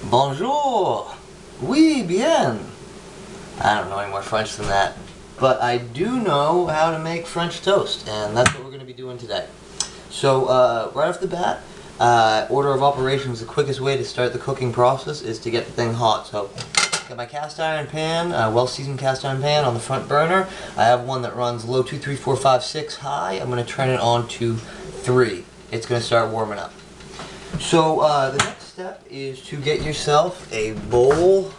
Bonjour! Oui, bien! I don't know any more French than that. But I do know how to make French toast, and that's what we're going to be doing today. So, right off the bat, order of operations, the quickest way to start the cooking process is to get the thing hot. So, got my cast iron pan, well-seasoned cast iron pan on the front burner. I have one that runs low 2, 3, 4, 5, 6 high. I'm going to turn it on to 3. It's going to start warming up. So, the next step is to get yourself a bowl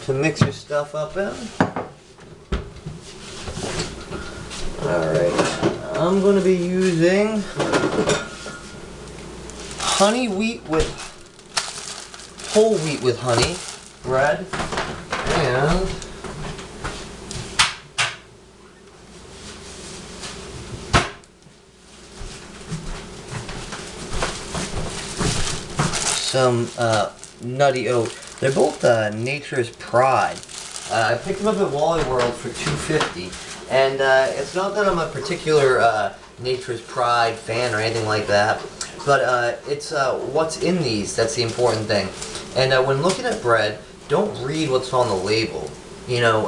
to mix your stuff up in. Alright, I'm going to be using honey wheat with whole wheat with honey bread and some nutty oat. They're both Nature's Pride. I picked them up at Wally World for $2.50, and it's not that I'm a particular Nature's Pride fan or anything like that, but it's what's in these that's the important thing. And when looking at bread, don't read what's on the label. You know,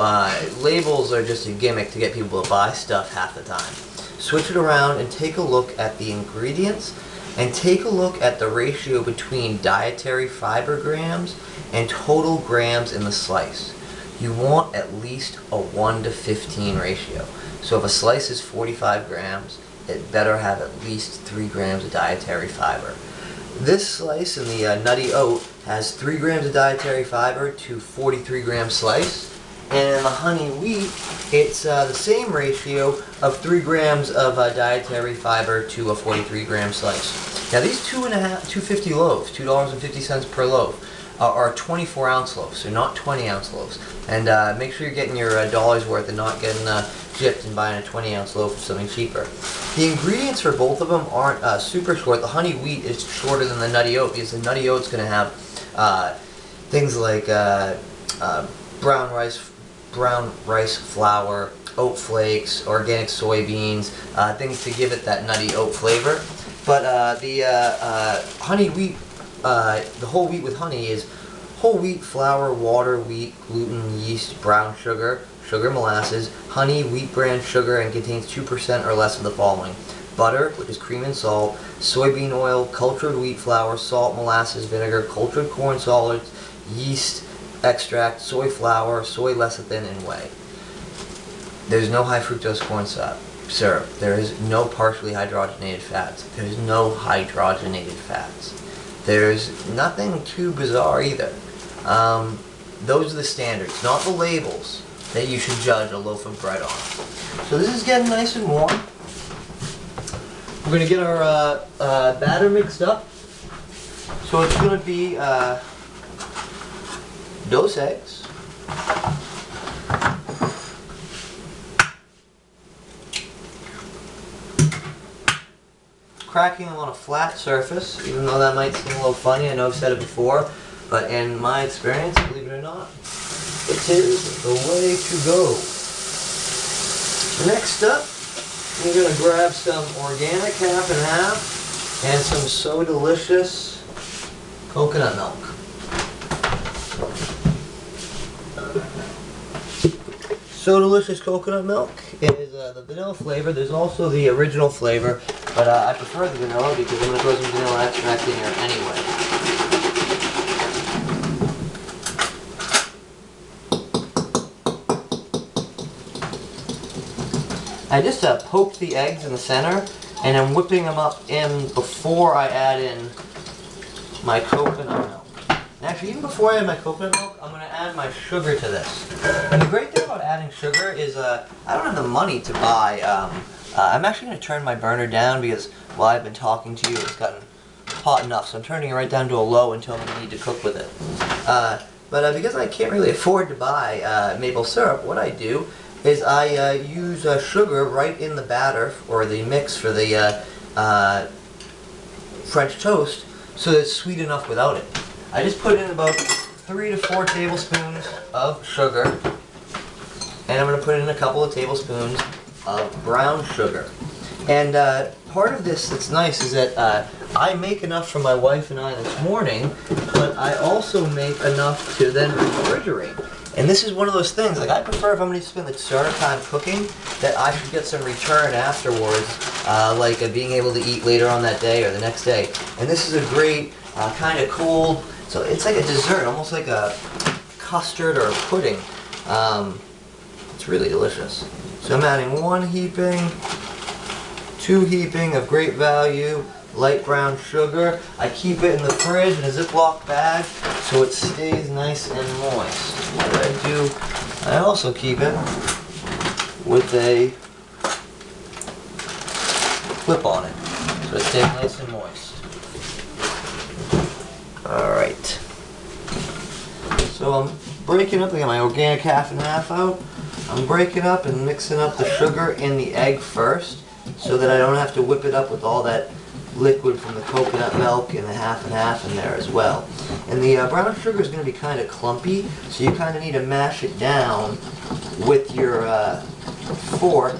labels are just a gimmick to get people to buy stuff half the time. Switch it around and take a look at the ingredients and take a look at the ratio between dietary fiber grams and total grams in the slice. You want at least a 1 to 15 ratio. So if a slice is 45 grams, it better have at least 3 grams of dietary fiber. This slice in the nutty oat has 3 grams of dietary fiber to 43 gram slice. And in the honey wheat, it's the same ratio of 3 grams of dietary fiber to a 43 gram slice. Now these 250 loaves, $2.50 per loaf, are 24 ounce loaves, so not 20 ounce loaves. And make sure you're getting your dollar's worth and not getting gypped and buying a 20 ounce loaf of something cheaper. The ingredients for both of them aren't super short. The honey wheat is shorter than the nutty oat because the nutty oat's going to have things like brown rice flour, oat flakes, organic soybeans, things to give it that nutty oat flavor. But the honey wheat, the whole wheat with honey is whole wheat, flour, water, wheat, gluten, yeast, brown sugar, molasses, honey, wheat bran sugar, and contains 2% or less of the following: butter, which is cream and salt, soybean oil, cultured wheat flour, salt, molasses, vinegar, cultured corn solids, yeast extract, soy flour, soy lecithin, and whey. There's no high fructose corn syrup. There is no partially hydrogenated fats. There's no hydrogenated fats. There's nothing too bizarre either. Those are the standards, not the labels, that you should judge a loaf of bread on. So this is getting nice and warm. We're going to get our batter mixed up. So it's going to be those eggs, cracking them on a flat surface, even though that might seem a little funny. I know I've said it before, but in my experience, believe it or not, it is the way to go. Next up, I'm going to grab some organic half and half and some SoDelicious coconut milk. SoDelicious coconut milk is the vanilla flavor. There's also the original flavor, but I prefer the vanilla because I'm going to throw some vanilla extract in here anyway. I just poked the eggs in the center, and I'm whipping them up in before I add in my coconut milk. And actually, even before I add my coconut milk, I'm going to add my sugar to this. And the great thing about adding sugar is I don't have the money to buy. I'm actually going to turn my burner down because while I've been talking to you, it's gotten hot enough. So I'm turning it right down to a low until I'm going to need to cook with it. But because I can't really afford to buy maple syrup, what I do is I use sugar right in the batter or the mix for the French toast so that it's sweet enough without it. I just put in about 3 to 4 tablespoons of sugar, and I'm going to put in a couple of tablespoons of brown sugar. And part of this that's nice is that I make enough for my wife and I this morning, but I also make enough to then refrigerate. And this is one of those things, like I prefer if I'm going to spend the starter time cooking, that I should get some return afterwards, like being able to eat later on that day or the next day. And this is a great kind of cold, so it's like a dessert, almost like a custard or a pudding. It's really delicious. So I'm adding 1 heaping, 2 heaping of great value light brown sugar. I keep it in the fridge in a Ziploc bag so it stays nice and moist. What do? I also keep it with a clip on it so it stays nice and moist. Alright. So I'm breaking up, I got my organic half and half out. I'm breaking up and mixing up the sugar and the egg first so that I don't have to whip it up with all that liquid from the coconut milk and the half and half in there as well. And the brown sugar is going to be kind of clumpy, so you kind of need to mash it down with your fork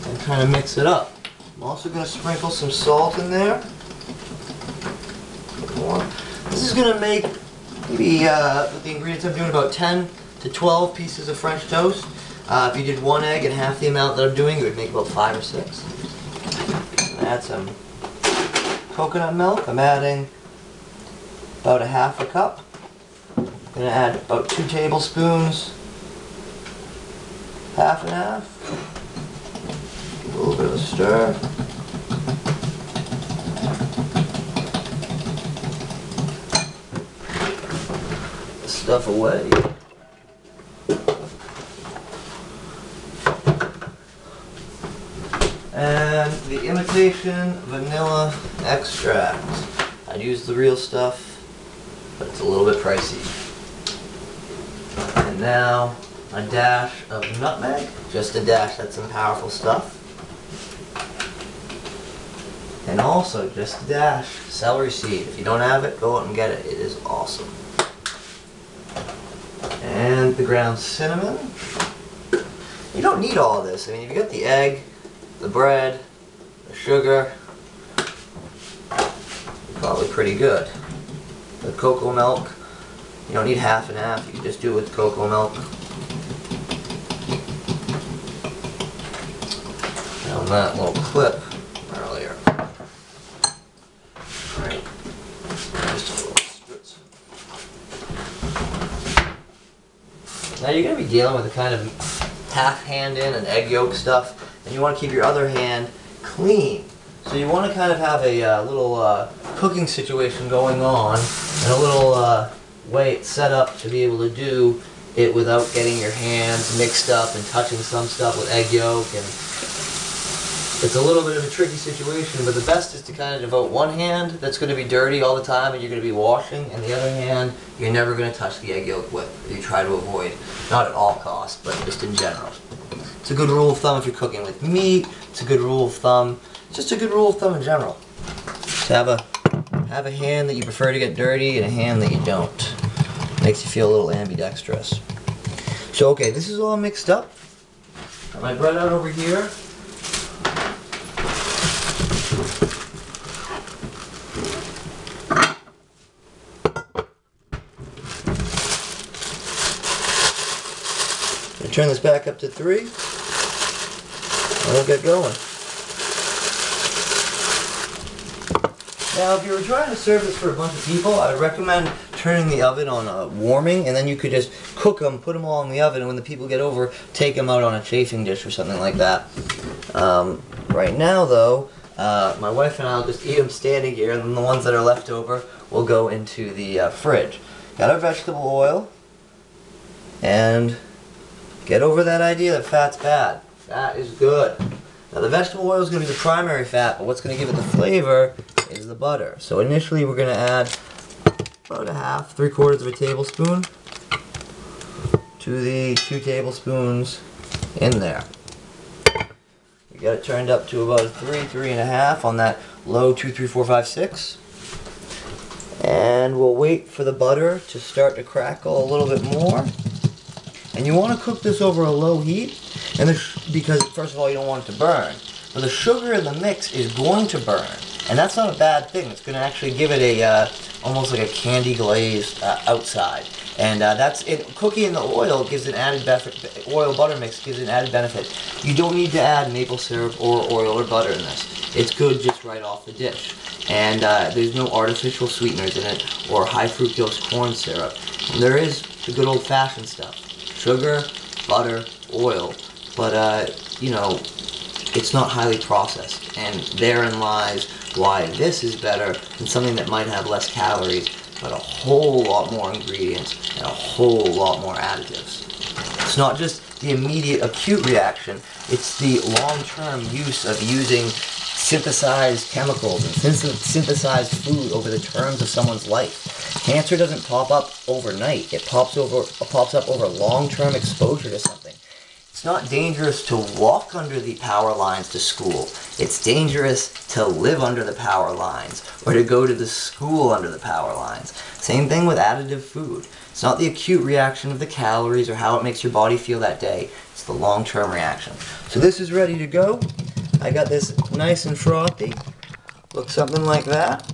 and kind of mix it up. I'm also going to sprinkle some salt in there. This is going to make maybe, with the ingredients I'm doing, about 10 to 12 pieces of French toast. If you did 1 egg and half the amount that I'm doing, it would make about 5 or 6. Add some coconut milk. I'm adding about a half a cup. I'm going to add about 2 tablespoons, half and half. Give it a little bit of a stir. Put the stuff away. And the imitation vanilla extract. I'd use the real stuff, but it's a little bit pricey. And now a dash of nutmeg, just a dash, that's some powerful stuff. And also just a dash celery seed. If you don't have it, go out and get it. It is awesome. And the ground cinnamon. You don't need all of this. I mean, if you got the egg, the bread, the sugar, probably pretty good. The cocoa milk, you don't need half and half, you can just do it with cocoa milk. Found that little clip earlier. Right. Just a little spritz. Now you're going to be dealing with a kind of half hand in and egg yolk stuff. And you want to keep your other hand clean. So you want to kind of have a little cooking situation going on and a little way it's set up to be able to do it without getting your hands mixed up and touching some stuff with egg yolk. And it's a little bit of a tricky situation, but the best is to kind of devote one hand that's going to be dirty all the time and you're going to be washing, and the other hand you're never going to touch the egg yolk with. You try to avoid, not at all costs, but just in general. It's a good rule of thumb if you're cooking with meat. It's a good rule of thumb. It's just a good rule of thumb in general. To have a hand that you prefer to get dirty and a hand that you don't. Makes you feel a little ambidextrous. So okay, this is all mixed up. Got my bread out over here. Turn this back up to 3, and we'll get going. Now, if you were trying to serve this for a bunch of people, I would recommend turning the oven on warming, and then you could just cook them, put them all in the oven, and when the people get over, take them out on a chafing dish or something like that. Right now, though, my wife and I will just eat them standing here, and then the ones that are left over will go into the fridge. Got our vegetable oil, and get over that idea that fat's bad. Fat is good. Now the vegetable oil is going to be the primary fat, but what's going to give it the flavor is the butter. So initially we're going to add about a half, 3/4 of a tablespoon to the 2 tablespoons in there. We got it turned up to about 3.5 on that low 2, 3, 4, 5, 6. And we'll wait for the butter to start to crackle a little bit more. And you want to cook this over a low heat, and this, because first of all you don't want it to burn, But the sugar in the mix is going to burn, and that's not a bad thing. It's going to actually give it a almost like a candy glaze outside. And that's it. Cooking in the oil gives an added benefit. Oil butter mix gives an added benefit. You don't need to add maple syrup or oil or butter in this. It's good just right off the dish. And there's no artificial sweeteners in it or high fructose corn syrup. And there is the good old-fashioned stuff: sugar, butter, oil. But you know, it's not highly processed. And therein lies why this is better than something that might have less calories, but a whole lot more ingredients and a whole lot more additives. It's not just the immediate acute reaction, it's the long-term use of using synthesized chemicals and synthesized food over the terms of someone's life. Cancer doesn't pop up overnight. It pops up over long-term exposure to something. It's not dangerous to walk under the power lines to school. It's dangerous to live under the power lines or to go to the school under the power lines. Same thing with additive food. It's not the acute reaction of the calories or how it makes your body feel that day. It's the long-term reaction. So this is ready to go. I got this nice and frothy. Looks something like that.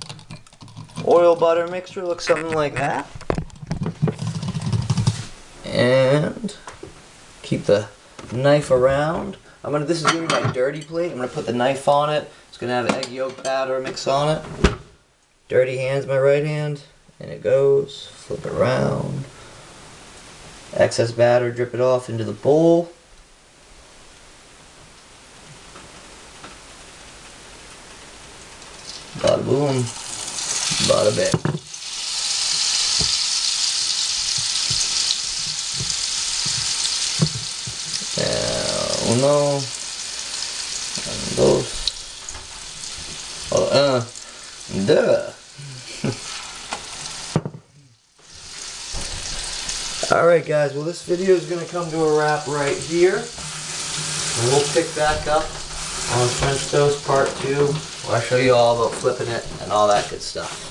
Oil butter mixture looks something like that. And keep the knife around. This is gonna be my dirty plate. I'm gonna put the knife on it. It's gonna have egg yolk batter mix on it. Dirty hand's my right hand, and it goes. Flip it around. Excess batter, drip it off into the bowl. Bada boom, bada bing. Uno, and dos, duh. Alright guys, well this video is going to come to a wrap right here. And we'll pick back up on French toast part 2, where I show you all about flipping it and all that good stuff.